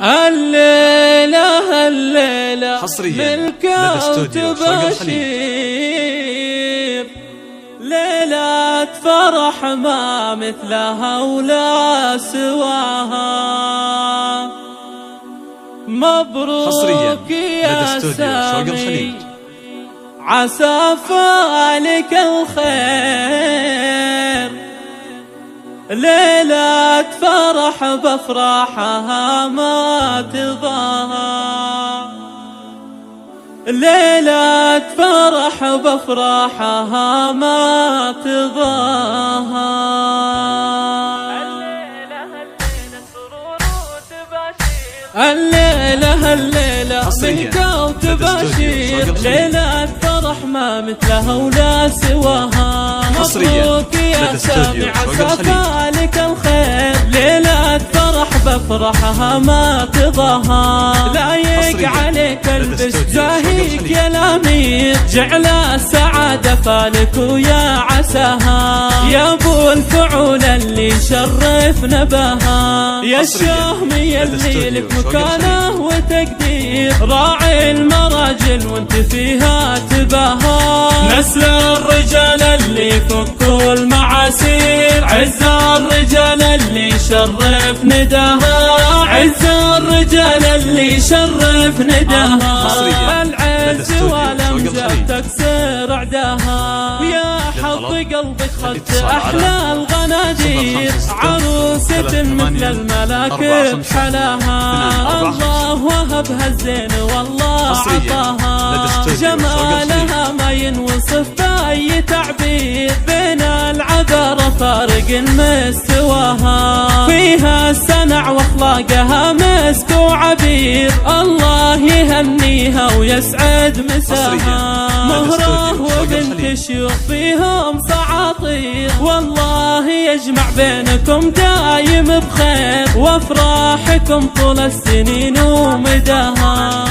الليلة حصريا ملك لدى استوديو شوق الخليج. ليلة فرح ما مثلها ولا سواها. مبروك يا سامي عسى فالك الخير. ليلة فرح بفرحها ما تضاهى. ليلة فرح بفرحها ما تضاهى. الليلة منك وتباشير. ليلة فرح ما مثلها ولا سواها. مبروك يا سامي عسى فالك الخير. ليلة فرح بفرحها ما تضاهى. لايق عليك البس زاهيك يا الامير. جعل السعادة فالك ويا عساها. يا ابو الفعول اللي شرفنا بها. يا الشهمي اللي لك مكانه وتقدير. راعي المراجل وانت فيها تباهى. نسل الرجال اللي فكوا المعاسير. عز الرجال اللي شرف نداها. عز الرجال اللي شرف نداها. العز والامجاد تكسر عداها. ويا حظ قلبك خلت احلى الغنادير. عروسة مثل الملاك بحلاها. الله وهبها الزين والله عطاها. جمالها ما ينوصف باي تعبير. بين العذر فارق مستواها. فيها السنع واخلاقها مسك وعبير. الله يهنيها ويسعد مساها. مهره وبنت شيوخ فيهم سعاطير. والله يجمع بينكم دايم بخير. وافراحكم طول السنين ومداها.